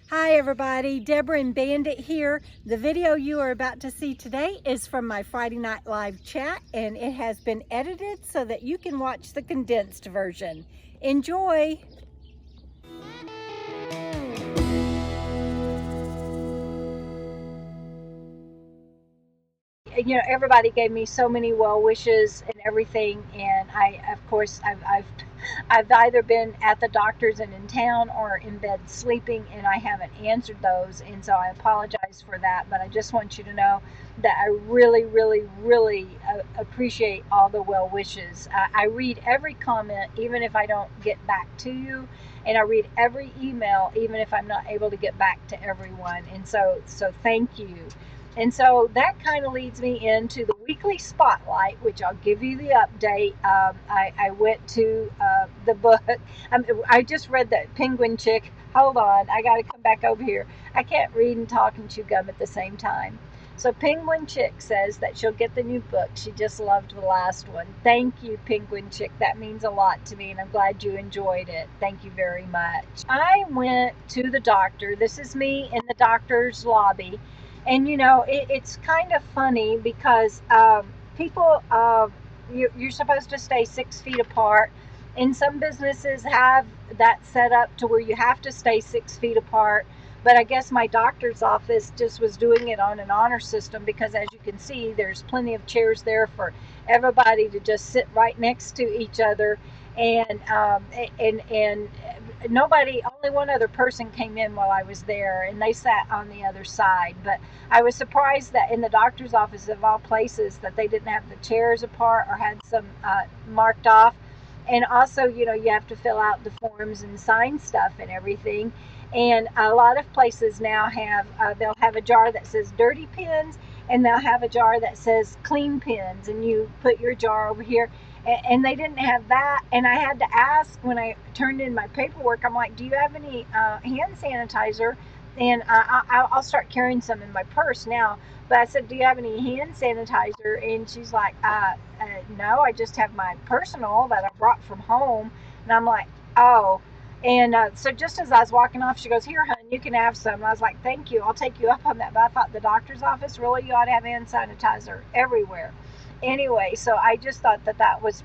Hi everybody, Debra and Bandit here. The video you are about to see today is from my Friday Night Live chat, and it has been edited so that you can watch the condensed version. Enjoy! Everybody gave me so many well wishes and everything, and I've either been at the doctor's and in town or in bed sleeping, and I haven't answered those, and so I apologize for that. But I just want you to know that I really appreciate all the well wishes. I read every comment, even if I don't get back to you, and I read every email, even if I'm not able to get back to everyone. And so thank you. And so that kind of leads me into the weekly spotlight, which I'll give you the update. I went to the book. I just read that Penguin Chick. Hold on, I got to come back over here. I can't read and talk and chew gum at the same time. So Penguin Chick says that she'll get the new book. She just loved the last one. Thank you, Penguin Chick. That means a lot to me, and I'm glad you enjoyed it. Thank you very much. I went to the doctor. This is me in the doctor's lobby. And it's kind of funny because people, you're supposed to stay 6 feet apart. And some businesses have that set up to where you have to stay 6 feet apart. But I guess my doctor's office just was doing it on an honor system because, as you can see, there's plenty of chairs there for everybody to just sit right next to each other. And nobody, only one other person came in while I was there, and they sat on the other side. But I was surprised that in the doctor's office, of all places, that they didn't have the chairs apart or had some marked off. And also, you have to fill out the forms and sign stuff and everything. And a lot of places now they'll have a jar that says dirty pens, and they'll have a jar that says clean pens, and you put your jar over here. And they didn't have that, and I had to ask when I turned in my paperwork. I'm like, do you have any hand sanitizer? And I'll start carrying some in my purse now. But I said, do you have any hand sanitizer? And she's like, no, I just have my personal that I brought from home. And I'm like, oh. And so just as I was walking off, she goes, here, hon, you can have some. I was like, thank you. I'll take you up on that. But I thought the doctor's office, really, you ought to have hand sanitizer everywhere. Anyway, so I just thought that was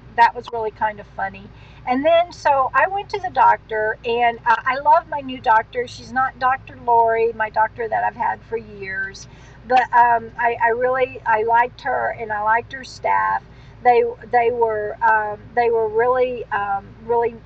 really kind of funny. And then so I went to the doctor, and I love my new doctor. She's not Dr. Lori, my doctor that I've had for years, but I liked her, and I liked her staff. They were really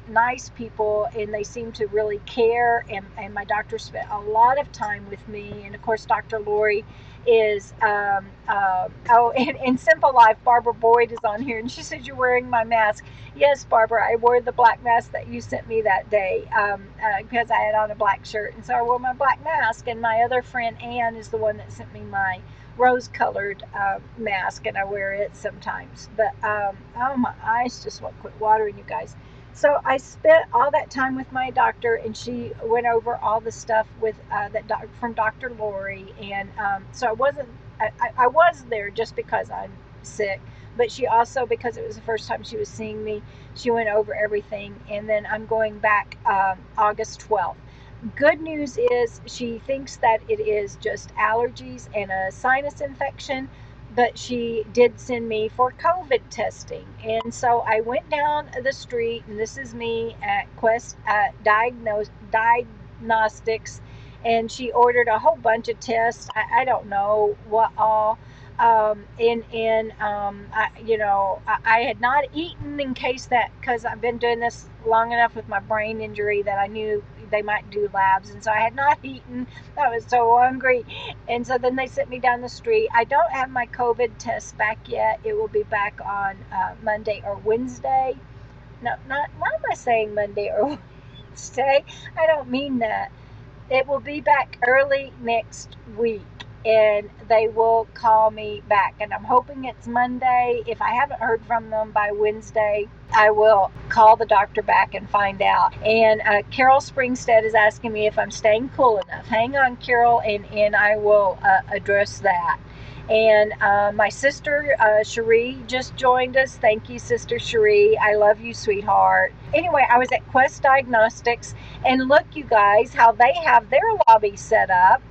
nice people, and they seemed to really care. And my doctor spent a lot of time with me, and of course Dr. Lori is in Simple Life, Barbara Boyd is on here, and she says, you're wearing my mask. Yes, Barbara, I wore the black mask that you sent me that day because I had on a black shirt, and so I wore my black mask. And my other friend Ann is the one that sent me my rose-colored mask, and I wear it sometimes. But oh, my eyes just won't quit watering, you guys. So I spent all that time with my doctor, and she went over all the stuff with from Dr. Lori. And so I was there just because I'm sick, but she also, because it was the first time she was seeing me, she went over everything. And then I'm going back August 12th. Good news is she thinks that it is just allergies and a sinus infection, but she did send me for COVID testing. And so I went down the street, and this is me at Quest Diagnostics, and she ordered a whole bunch of tests. I don't know what all. I had not eaten in case that, because I've been doing this long enough with my brain injury that I knew they might do labs, and so I had not eaten. I was so hungry, and so then they sent me down the street. I don't have my COVID test back yet. It will be back on Monday or Wednesday. No, not. Why am I saying Monday or Wednesday? I don't mean that. It will be back early next week, and they will call me back, and I'm hoping it's Monday. If I haven't heard from them by Wednesday, I will call the doctor back and find out. And Carol Springstead is asking me if I'm staying cool enough. Hang on, Carol, and I will address that. And my sister, Cherie, just joined us. Thank you, Sister Cherie. I love you, sweetheart. Anyway, I was at Quest Diagnostics, and look, you guys, how they have their lobby set up.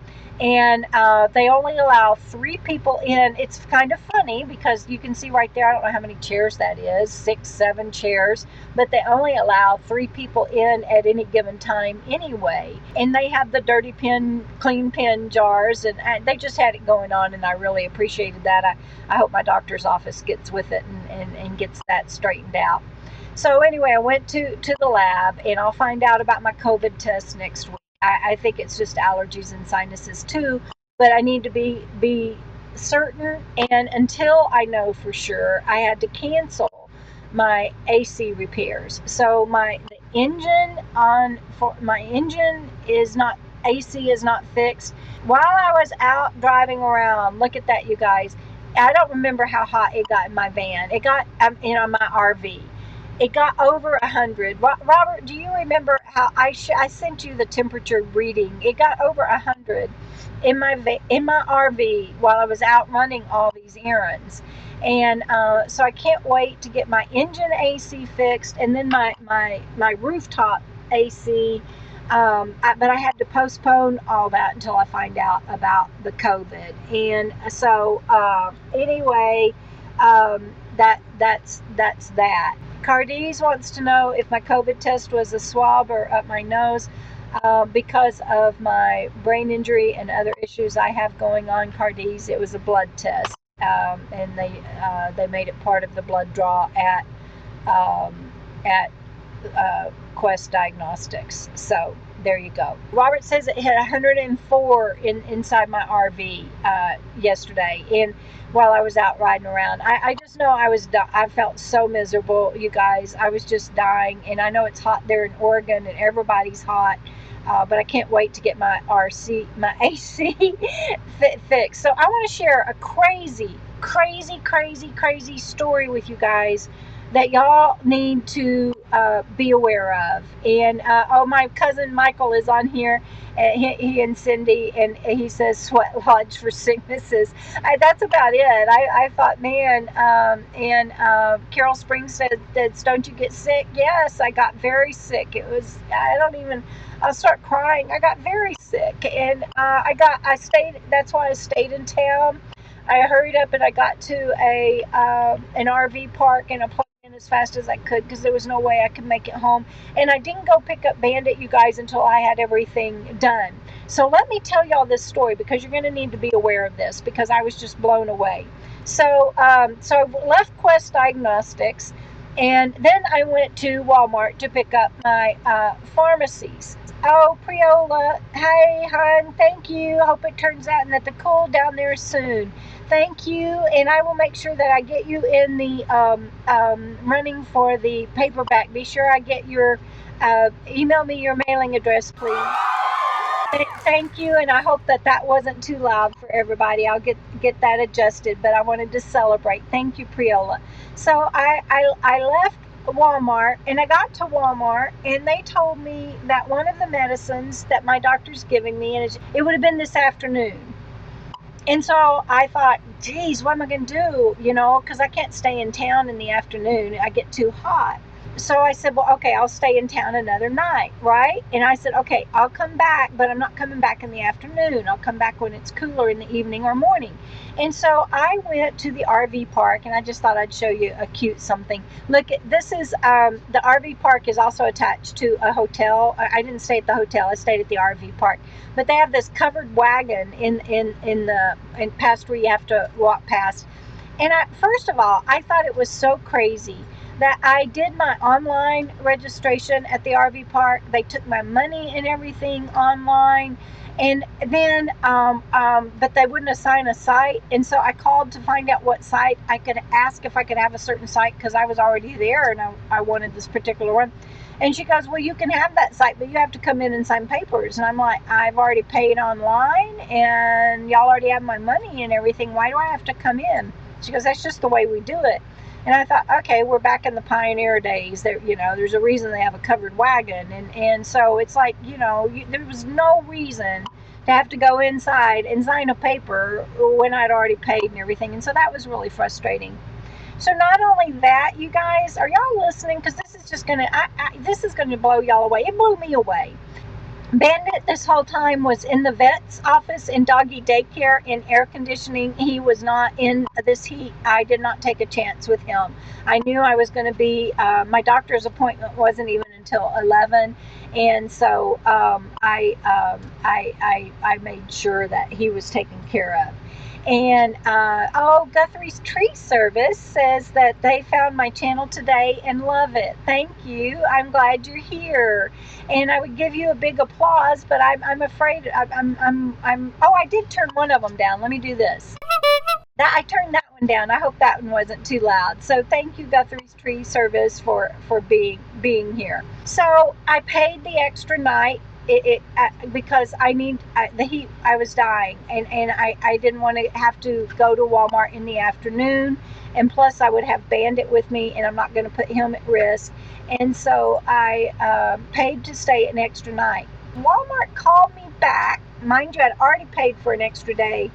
And they only allow 3 people in. It's kind of funny because you can see right there, I don't know how many chairs that is, 6, 7 chairs, but they only allow 3 people in at any given time anyway. And they have the dirty pen, clean pen jars, and they just had it going on, and I really appreciated that. I hope my doctor's office gets with it and gets that straightened out. So anyway, I went to the lab, and I'll find out about my COVID test next week. I think it's just allergies and sinuses too, but I need to be certain. And until I know for sure, I had to cancel my AC repairs. So the engine for my engine is not, AC is not fixed. While I was out driving around, look at that, you guys. I don't remember how hot it got in my van. It got my RV. It got over 100. Robert, do you remember how I sent you the temperature reading? It got over 100 in my RV while I was out running all these errands. And so I can't wait to get my engine AC fixed, and then my rooftop AC. But I had to postpone all that until I find out about the COVID. And so anyway, that's that. Cardiz wants to know if my COVID test was a swab or up my nose. Because of my brain injury and other issues I have going on, Cardiz, it was a blood test, and they made it part of the blood draw at Quest Diagnostics. So there you go. Robert says it hit 104 inside my RV yesterday, and while I was out riding around, I just know I felt so miserable, you guys. I was just dying, and I know it's hot there in Oregon, and everybody's hot. But I can't wait to get my AC fixed. So I want to share a crazy story with you guys that y'all need to be aware of. And my cousin Michael is on here, and he and Cindy, and he says sweat lodge for sicknesses. That's about it. I thought, man, and Carol Springs said, don't you get sick? Yes, I got very sick. It was, I'll start crying. I got very sick, and I stayed, that's why I stayed in town. I hurried up and I got to an RV park, and I plugged in as fast as I could because there was no way I could make it home. And I didn't go pick up Bandit, you guys, until I had everything done. So let me tell y'all this story, because you're going to need to be aware of this, because I was just blown away. So I left Quest Diagnostics, and then I went to Walmart to pick up my pharmacies. Oh, Priola, hey, hon, thank you. Hope it turns out and that the cool down there soon. Thank you, and I will make sure that I get you in the running for the paperback. Be sure I get your, email me your mailing address, please. Thank you, and I hope that wasn't too loud for everybody. I'll get that adjusted, but I wanted to celebrate. Thank you, Priola. So I left Walmart, and I got to Walmart, and they told me that one of the medicines that my doctor's giving me, and it would have been this afternoon. And so I thought, geez, what am I going to do? Because I can't stay in town in the afternoon. I get too hot. So I said, well, okay, I'll stay in town another night, right? And I said, okay, I'll come back, but I'm not coming back in the afternoon. I'll come back when it's cooler in the evening or morning. And so I went to the RV park, and I just thought I'd show you a cute something. Look, this is, the RV park is also attached to a hotel. I didn't stay at the hotel. I stayed at the RV park. But they have this covered wagon in past where you have to walk past. And first of all, I thought it was so crazy that I did my online registration at the RV park. They took my money and everything online, and then but they wouldn't assign a site. And so I called to find out what site I could ask, if I could have a certain site, because I was already there and I wanted this particular one. And she goes, well, you can have that site, but you have to come in and sign papers. And I'm like, I've already paid online, and y'all already have my money and everything. Why do I have to come in? She goes, that's just the way we do it. And I thought, okay, we're back in the pioneer days. There's a reason they have a covered wagon. And so it's like, there was no reason to have to go inside and sign a paper when I'd already paid and everything. And so that was really frustrating. So not only that, you guys, are y'all listening? Because this is just gonna, this is gonna blow y'all away. It blew me away. Bandit this whole time was in the vet's office in doggy daycare in air conditioning. He was not in this heat. I did not take a chance with him. I knew I was going to be, my doctor's appointment wasn't even until 11. And so I made sure that he was taken care of. And Guthrie's Tree Service says that they found my channel today and love it. Thank you. I'm glad you're here. And I would give you a big applause, but I'm afraid I did turn one of them down. Let me do this. I turned that one down. I hope that one wasn't too loud. So thank you, Guthrie's Tree Service, for being here. So I paid the extra night. Because the heat. I was dying, and I didn't want to have to go to Walmart in the afternoon, and plus I would have Bandit with me, and I'm not going to put him at risk. And so I paid to stay an extra night. Walmart called me back. Mind you, I'd already paid for an extra day,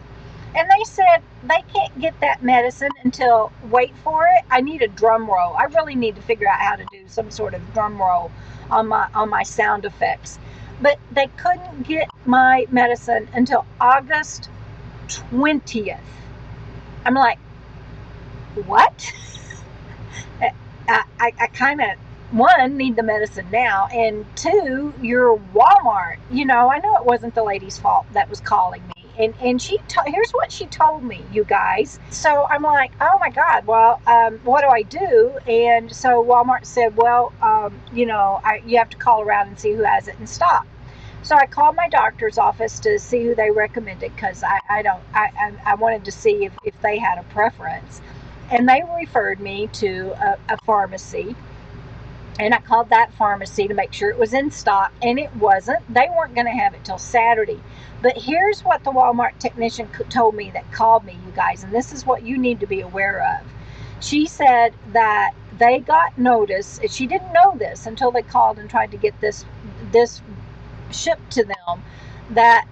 and they said they can't get that medicine until, wait for it, I need a drum roll. I really need to figure out how to do some sort of drum roll on my sound effects. But they couldn't get my medicine until August 20th. I'm like, what? I kind of, one, need the medicine now, and two, you're Walmart. I know it wasn't the lady's fault that was calling me. And here's what she told me, you guys. So I'm like, oh my God, well, what do I do? And so Walmart said, well, you have to call around and see who has it in stock. So I called my doctor's office to see who they recommended, because I wanted to see if they had a preference. And they referred me to a pharmacy. And I called that pharmacy to make sure it was in stock, and it wasn't. They weren't going to have it till Saturday. But here's what the Walmart technician told me that called me, you guys, and this is what you need to be aware of. She said that they got notice. She didn't know this until they called and tried to get this shipped to them, that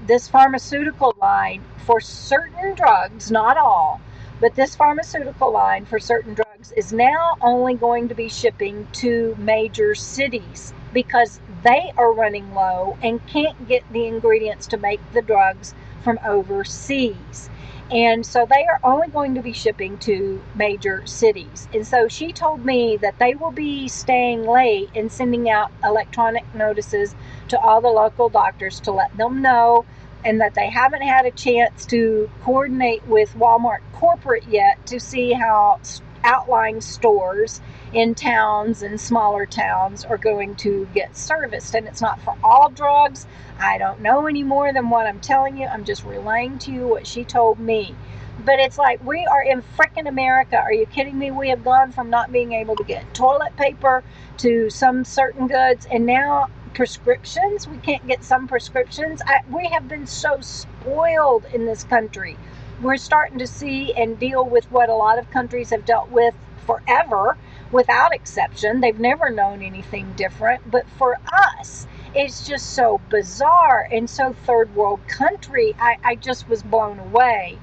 this pharmaceutical line for certain drugs, not all, but this pharmaceutical line for certain drugs is now only going to be shipping to major cities, because they are running low and can't get the ingredients to make the drugs from overseas. And so they are only going to be shipping to major cities. And so she told me that they will be staying late and sending out electronic notices to all the local doctors to let them know, and that they haven't had a chance to coordinate with Walmart corporate yet to see how outlying stores in towns and smaller towns are going to get serviced. And it's not for all drugs. I don't know any more than what I'm telling you. I'm just relaying to you what she told me. But it's like, we are in frickin' America. Are you kidding me? We have gone from not being able to get toilet paper to some certain goods, and now prescriptions. We can't get some prescriptions. We have been so spoiled in this country. We're starting to see and deal with what a lot of countries have dealt with forever, without exception. They've never known anything different. But for us, it's just so bizarre and so third world country. I just was blown away.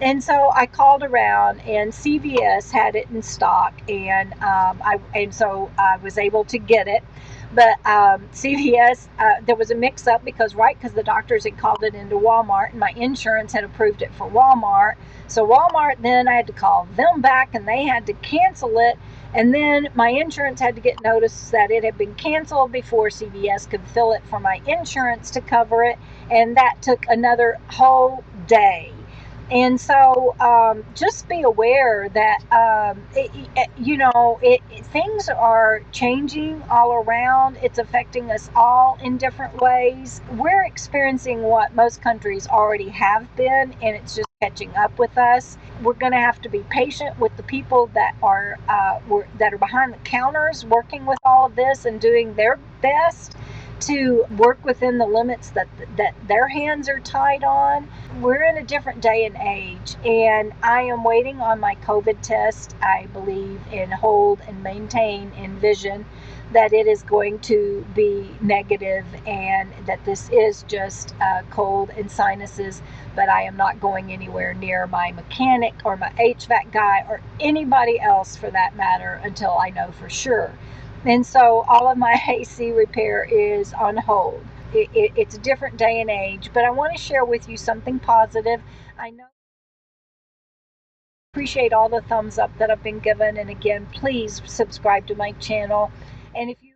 And so I called around, and CVS had it in stock, and so I was able to get it. But CVS, there was a mix-up because the doctors had called it into Walmart, and my insurance had approved it for Walmart. So Walmart, then I had to call them back, and they had to cancel it. And then my insurance had to get notice that it had been canceled before CVS could fill it for my insurance to cover it. And that took another whole day. And so just be aware that, things are changing all around. It's affecting us all in different ways. We're experiencing what most countries already have been, and it's just catching up with us. We're going to have to be patient with the people that are behind the counters working with all of this and doing their best to work within the limits that their hands are tied on. We're in a different day and age, and I am waiting on my COVID test, I believe, and hold and maintain and vision that it is going to be negative and that this is just cold and sinuses, but I am not going anywhere near my mechanic or my HVAC guy or anybody else for that matter until I know for sure. And so all of my AC repair is on hold. It's a different day and age, but I want to share with you something positive. I know appreciate all the thumbs up that I've been given, and again, please subscribe to my channel. And if you